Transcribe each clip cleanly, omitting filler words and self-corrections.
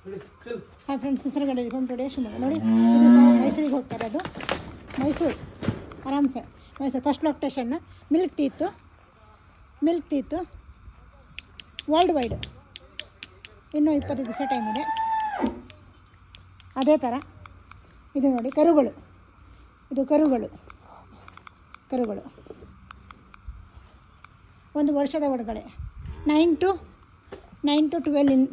Hi friends, ಹೆಸರುಗಡೆ from today Shivamogga. ನೋಡಿ, ಇದು ಮೈಸೂರಿಗೆ ಹೋಗ್ತಾರೆ. ಅದು ಮೈಸೂರು ಆರಾಮ್ಸೆ ಮೈಸೂರು ಫಸ್ಟ್ ಲೊಕೇಶನ್. ಮಿಲ್ಕ್ ಟೀತು ವರ್ಲ್ಡ್ ವೈಡ್. ಇನ್ನೂ 20 ದಿವಸ ಟೈಮ್ ಇದೆ. ಅದೇ ಥರ ಇದು ನೋಡಿ, ಕರುಗಳು. ಇದು ಕರುಗಳು 1 ವರ್ಷದ ಒಳಗಡೆ 9 to 12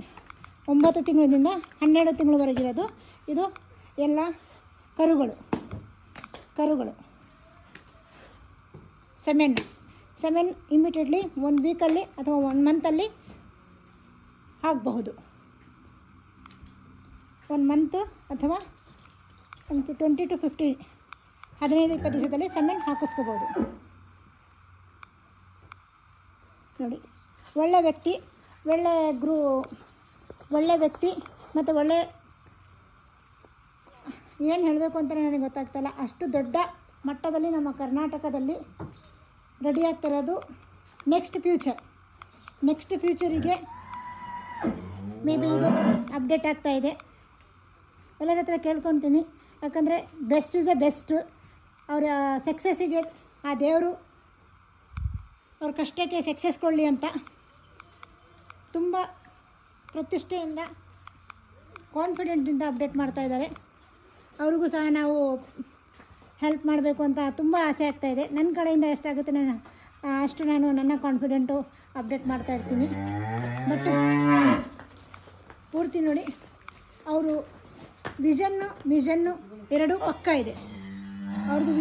9 ತಿಂಗಳಿಂದ 12 ತಿಂಗಳವರೆಗಿರೋದು. ಇದು ಎಲ್ಲ ಕರುಗಳು. ಸೆಮೆನ್ ಇಮಿಡಿಯೇಟ್ಲಿ 1 ವೀಕಲ್ಲಿ ಅಥವಾ 1 ಮಂತಲ್ಲಿ ಹಾಕಬಹುದು. 1 ಮಂತ್ ಅಥವಾ 20 to 15 15-20 ದಿವಸದಲ್ಲಿ ಸೆಮೆನ್ ಹಾಕಿಸ್ಕೋಬೋದು. ನೋಡಿ, ಒಳ್ಳೆ ವ್ಯಕ್ತಿ ಮತ್ತು ಒಳ್ಳೆ ಏನು ಹೇಳಬೇಕು ಅಂತ ನನಗೆ ಗೊತ್ತಾಗ್ತಾಯಿಲ್ಲ. ಅಷ್ಟು ದೊಡ್ಡ ಮಟ್ಟದಲ್ಲಿ ನಮ್ಮ ಕರ್ನಾಟಕದಲ್ಲಿ ರೆಡಿ ಆಗ್ತಿರೋದು. ನೆಕ್ಸ್ಟ್ ಫ್ಯೂಚರಿಗೆ ಮೇ ಬಿ ಇದು ಅಪ್ಡೇಟ್ ಆಗ್ತಾಯಿದೆ. ಎಲ್ಲರ ಹತ್ರ ಕೇಳ್ಕೊತೀನಿ, ಯಾಕಂದರೆ ಬೆಸ್ಟ್ ಇಸ್ ಎ ಬೆಸ್ಟ್. ಅವರ ಸಕ್ಸಸ್ಸಿಗೆ ಆ ದೇವರು ಅವ್ರ ಕಷ್ಟಕ್ಕೆ ಸಕ್ಸಸ್ ಕೊಡಲಿ ಅಂತ ತುಂಬ ಪ್ರತಿಷ್ಠೆಯಿಂದ ಕಾನ್ಫಿಡೆಂಟಿಂದ ಅಪ್ಡೇಟ್ ಮಾಡ್ತಾಯಿದ್ದಾರೆ. ಅವ್ರಿಗೂ ಸಹ ನಾವು ಹೆಲ್ಪ್ ಮಾಡಬೇಕು ಅಂತ ತುಂಬ ಆಸೆ ಆಗ್ತಾಯಿದೆ. ನನ್ನ ಕಡೆಯಿಂದ ಎಷ್ಟಾಗುತ್ತೆ ಅಷ್ಟು ನಾನು ನನ್ನ ಕಾನ್ಫಿಡೆಂಟು ಅಪ್ಡೇಟ್ ಮಾಡ್ತಾಯಿರ್ತೀನಿ. ಬಟ್ ಪೂರ್ತಿ ನೋಡಿ, ಅವರು ವಿಷನ್ನು ಎರಡೂ ಪಕ್ಕ ಇದೆ. ಅವ್ರದ್ದು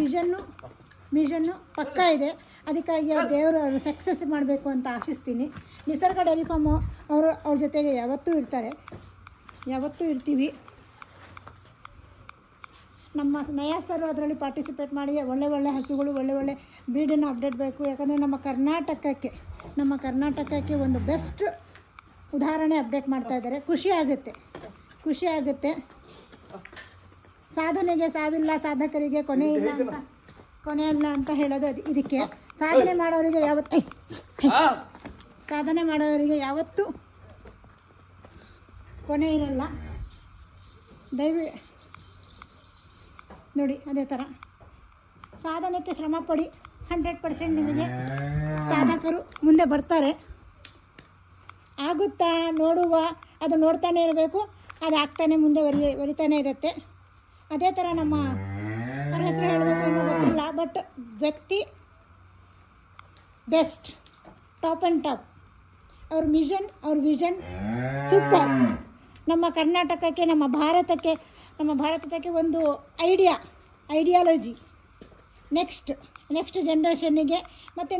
ಮಿಷನ್ನು ಪಕ್ಕ ಇದೆ. ಅದಕ್ಕಾಗಿ ದೇವರು ಅವರು ಸಕ್ಸಸ್ ಮಾಡಬೇಕು ಅಂತ ಆಶಿಸ್ತೀನಿ. ನಿಸರ್ಗ ಡೈರಿ ಫಾರ್ಮು ಅವ್ರ ಜೊತೆಗೆ ಯಾವತ್ತೂ ಇರ್ತೀವಿ. ನಮ್ಮ ನಯಾಸರು ಅದರಲ್ಲಿ ಪಾರ್ಟಿಸಿಪೇಟ್ ಮಾಡಿ ಒಳ್ಳೆ ಹಸುಗಳು ಒಳ್ಳೆ ಬ್ರೀಡನ್ನು ಅಪ್ಡೇಟ್ ಬೇಕು. ಯಾಕಂದರೆ ನಮ್ಮ ಕರ್ನಾಟಕಕ್ಕೆ ಒಂದು ಬೆಸ್ಟ್ ಉದಾಹರಣೆ ಅಪ್ಡೇಟ್ ಮಾಡ್ತಾಯಿದ್ದಾರೆ. ಖುಷಿ ಆಗುತ್ತೆ. ಸಾಧನೆಗೆ ಸಾವಿಲ್ಲ, ಸಾಧಕರಿಗೆ ಕೊನೆ ಇಲ್ಲ ಅಂತ ಹೇಳೋದು ಇದಕ್ಕೆ. ಸಾಧನೆ ಮಾಡೋರಿಗೆ ಯಾವತ್ತೂ ಕೊನೆ ಇರಲ್ಲ. ನೋಡಿ, ಅದೇ ಥರ ಸಾಧನೆಗೆ ಶ್ರಮ ಪಡಿ. 100% ನಿಮಗೆ ಸಾಧಕರು ಮುಂದೆ ಬರ್ತಾರೆ. ಆಗುತ್ತಾ ನೋಡುವ, ಅದು ನೋಡ್ತಾನೆ ಇರಬೇಕು. ಅದು ಆಗ್ತಾನೆ ಮುಂದೆ ವರಿತಾನೆ ಇರುತ್ತೆ. ಅದೇ ಥರ ನಮ್ಮ ಅವ್ರ ಹೆಸರು ಹೇಳಬೇಕು ಅನ್ನೋ ಗೊತ್ತಿಲ್ಲ, ಬಟ್ ವ್ಯಕ್ತಿ ಬೆಸ್ಟ್, ಟಾಪ್ ಆ್ಯಂಡ್ ಟಾಪ್. ಅವ್ರ ವಿಷನ್ ಸೂಪರ್. ನಮ್ಮ ಕರ್ನಾಟಕಕ್ಕೆ, ನಮ್ಮ ಭಾರತಕ್ಕೆ ಒಂದು ಐಡಿಯಾಲಜಿ ನೆಕ್ಸ್ಟ್ ಜನ್ರೇಷನ್ನಿಗೆ ಮತ್ತು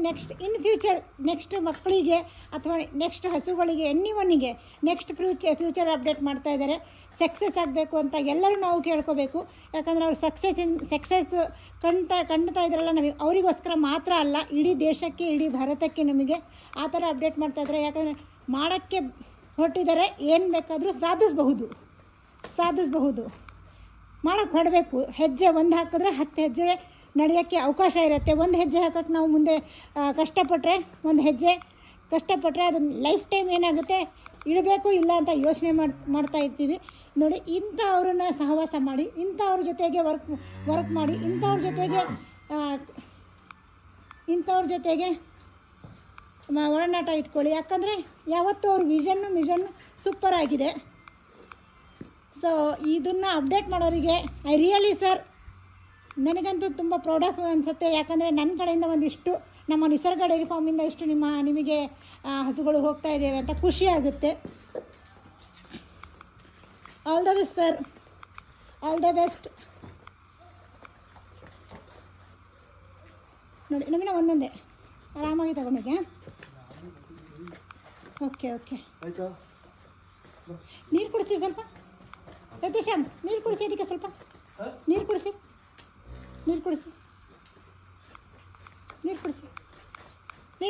ನೆಕ್ಸ್ಟ್ ಮಕ್ಕಳಿಗೆ ಅಥವಾ ನೆಕ್ಸ್ಟ್ ಹಸುಗಳಿಗೆ, ಎನ್ನಿವನ್ನಿಗೆ ನೆಕ್ಸ್ಟ್ ಫ್ಯೂಚರ್ ಅಪ್ಡೇಟ್ ಮಾಡ್ತಾ ಇದ್ದಾರೆ. ಸಕ್ಸಸ್ ಆಗಬೇಕು ಅಂತ ಎಲ್ಲರೂ ನಾವು ಕೇಳ್ಕೋಬೇಕು. ಯಾಕಂದರೆ ಅವ್ರು ಸಕ್ಸಸ್ ಕಂಡ್ತಾ ಇದ್ರಲ್ಲ, ನಮಗೆ ಅವರಿಗೋಸ್ಕರ ಮಾತ್ರ ಅಲ್ಲ, ಇಡೀ ದೇಶಕ್ಕೆ, ಇಡೀ ಭಾರತಕ್ಕೆ ನಮಗೆ ಆ ಥರ ಅಪ್ಡೇಟ್ ಮಾಡ್ತಾಯಿದ್ದಾರೆ. ಯಾಕಂದರೆ ಮಾಡೋಕ್ಕೆ ಹೊರಟಿದ್ದಾರೆ. ಏನು ಬೇಕಾದರೂ ಸಾಧಿಸಬಹುದು. ಮಾಡೋಕ್ಕೆ ಹೊರಡಬೇಕು. ಹೆಜ್ಜೆ ಒಂದು ಹಾಕಿದ್ರೆ 10 ಹೆಜ್ಜೆ ನಡೆಯೋಕ್ಕೆ ಅವಕಾಶ ಇರುತ್ತೆ. ಒಂದು ಹೆಜ್ಜೆ ಹಾಕೋಕ್ಕೆ ನಾವು ಮುಂದೆ ಕಷ್ಟಪಟ್ಟರೆ ಅದು ಲೈಫ್ ಟೈಮ್ ಏನಾಗುತ್ತೆ, ಇಡಬೇಕು ಇಲ್ಲ ಅಂತ ಯೋಚನೆ ಮಾಡ್ತಾ ಇರ್ತೀವಿ. ನೋಡಿ, ಇಂಥವ್ರನ್ನ ಸಹವಾಸ ಮಾಡಿ, ಇಂಥವ್ರ ಜೊತೆಗೆ ವರ್ಕ್ ಮಾಡಿ, ಇಂಥವ್ರ ಜೊತೆಗೆ ಒಡನಾಟ ಇಟ್ಕೊಳ್ಳಿ. ಯಾಕಂದರೆ ಯಾವತ್ತೂ ಅವ್ರ ಮಿಷನ್ನು ಸೂಪರ್ ಆಗಿದೆ. ಸೊ ಇದನ್ನು ಅಪ್ಡೇಟ್ ಮಾಡೋರಿಗೆ ಐ ರಿಯಲಿ ಸರ್, ನನಗಂತೂ ತುಂಬ ಪ್ರೌಡ್ ಆಫ್ ಅನಿಸುತ್ತೆ. ಯಾಕಂದರೆ ನನ್ನ ಕಡೆಯಿಂದ ಒಂದಿಷ್ಟು ನಮ್ಮ ನಿಸರ್ಗ ಡೈರಿ ಫಾರ್ಮಿಂದ ಇಷ್ಟು ನಿಮಗೆ ಹಸುಗಳು ಹೋಗ್ತಾ ಇದ್ದೇವೆ ಅಂತ ಖುಷಿ ಆಗುತ್ತೆ. All the best sir, all the best. ನೋಡಿ, ನಮಗಿನ ಒಂದೊಂದೇ ಆರಾಮಾಗಿ ತಗೊಂಡಿದ್ದೆ. ಓಕೆ ನೀರು ಕುಡಿಸಿ ಸ್ವಲ್ಪ. ಸತೀಶ್, ನೀರು ಕುಡಿಸಿ, ಅದಕ್ಕೆ ಸ್ವಲ್ಪ ನೀರು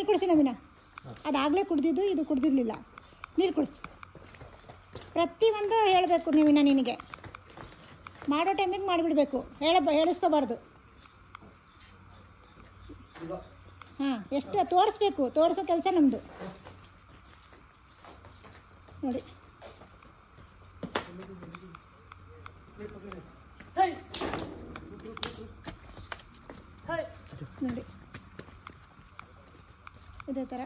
ಕುಡಿಸಿ ನವೀನ. ಅದಾಗಲೇ ಕುಡ್ದಿದ್ದು, ಇದು ಕುಡ್ದಿರಲಿಲ್ಲ. ನೀರು ಕುಡಿಸಿ. ಪ್ರತಿಯೊಂದು ಹೇಳಬೇಕು ನವೀನ. ನಿನಗೆ ಮಾಡೋ ಟೈಮಿಗೆ ಮಾಡಿಬಿಡಬೇಕು. ಹೇಳಿಸ್ಕೋಬಾರ್ದು. ಹಾಂ, ಎಷ್ಟು ತೋರಿಸೋ ಕೆಲಸ ನಮ್ಮದು. ನೋಡಿ, ಇದೇ ಥರ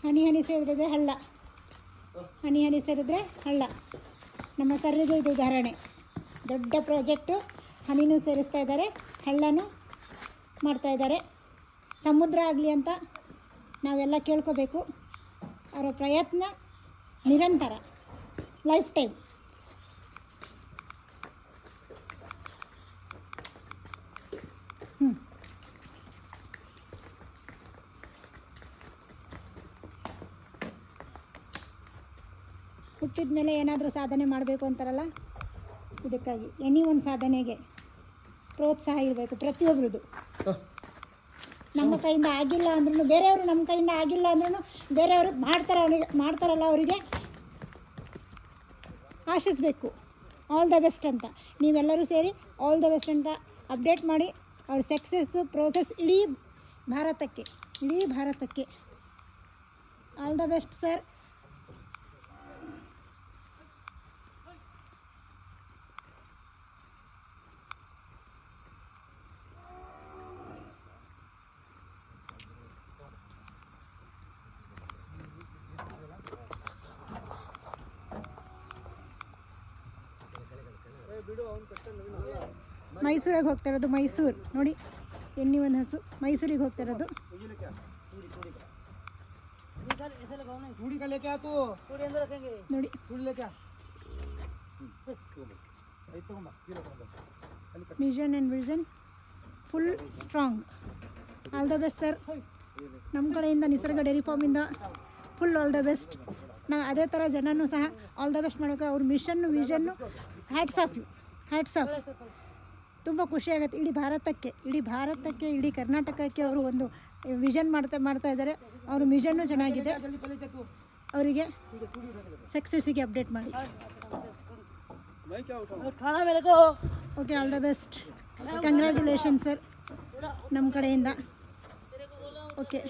ಹನಿ ಹನಿ ಸೇರಿದ್ರೆ ಹಳ್ಳ, ಹನಿ ಹನಿ ಸೇರಿದ್ರೆ ಹಳ್ಳ. ನಮ್ಮ ಸರ್ರಿಗೂ ಇದು ಉದಾಹರಣೆ. ದೊಡ್ಡ ಪ್ರಾಜೆಕ್ಟು, ಹನಿನೂ ಸೇರಿಸ್ತಾ ಇದ್ದಾರೆ, ಹಳ್ಳನೂ ಮಾಡ್ತಾಯಿದ್ದಾರೆ. ಸಮುದ್ರ ಆಗಲಿ ಅಂತ ನಾವೆಲ್ಲ ಕೇಳ್ಕೋಬೇಕು. ಅವರ ಪ್ರಯತ್ನ ನಿರಂತರ, ಲೈಫ್ ಟೈಮ್. ಹುಟ್ಟಿದ ಮೇಲೆ ಏನಾದರೂ ಸಾಧನೆ ಮಾಡಬೇಕು ಅಂತಾರಲ್ಲ, ಇದಕ್ಕಾಗಿ ಎನಿ ಒಂದು ಸಾಧನೆಗೆ ಪ್ರೋತ್ಸಾಹ ಇರಬೇಕು ಪ್ರತಿಯೊಬ್ಬರದು. ನಮ್ಮ ಕೈಯಿಂದ ಆಗಿಲ್ಲ ಅಂದ್ರೂ, ಬೇರೆಯವರು ನಮ್ಮ ಕೈಯಿಂದ ಆಗಿಲ್ಲ ಅಂದ್ರೂ ಬೇರೆಯವರು ಮಾಡ್ತಾರಲ್ಲ ಅವರಿಗೆ ಆಶಿಸಬೇಕು ಆಲ್ ದ ಬೆಸ್ಟ್ ಅಂತ. ನೀವೆಲ್ಲರೂ ಸೇರಿ ಆಲ್ ದ ಬೆಸ್ಟ್ ಅಂತ ಅಪ್ಡೇಟ್ ಮಾಡಿ ಅವ್ರ ಸಕ್ಸಸ್ಸು ಪ್ರೋಸೆಸ್ ಇಡೀ ಭಾರತಕ್ಕೆ ಆಲ್ ದ ಬೆಸ್ಟ್ ಸರ್. ಮೈಸೂರಿಗೆ ಹೋಗ್ತಾ ಇರೋದು, ಮೈಸೂರು ನೋಡಿ, ಎಣ್ಣೆ ಒಂದು ಹಸು ಮೈಸೂರಿಗೆ ಹೋಗ್ತಾ ಇರೋದು. ನೋಡಿ mission and vision full strong. All the best sir. ನಮ್ಮ ಕಡೆಯಿಂದ ನಿಸರ್ಗ ಡೈರಿ ಫಾರ್ಮಿಂದ ಫುಲ್ ಆಲ್ ದ ಬೆಸ್ಟ್. ನಾವು ಅದೇ ಥರ ಜನನೂ ಸಹ ಆಲ್ ದ ಬೆಸ್ಟ್ ಮಾಡಬೇಕು. ಅವ್ರ ಮಿಷನ್ನು ವಿಷನ್ನು hats off you, hats off. ತುಂಬ ಖುಷಿಯಾಗುತ್ತೆ. ಇಡೀ ಭಾರತಕ್ಕೆ ಇಡೀ ಕರ್ನಾಟಕಕ್ಕೆ ಅವರು ಒಂದು ವಿಷನ್ ಮಾಡ್ತಾ ಇದ್ದಾರೆ. ಅವ್ರ ಮಿಷನ್ನು ಚೆನ್ನಾಗಿದೆ. ಅವರಿಗೆ ಸಕ್ಸಸ್ಸಿಗೆ ಅಪ್ಡೇಟ್ ಮಾಡಿ. Okay, all the best. Congratulation sir ನಮ್ಮ ಕಡೆಯಿಂದ. ಓಕೆ.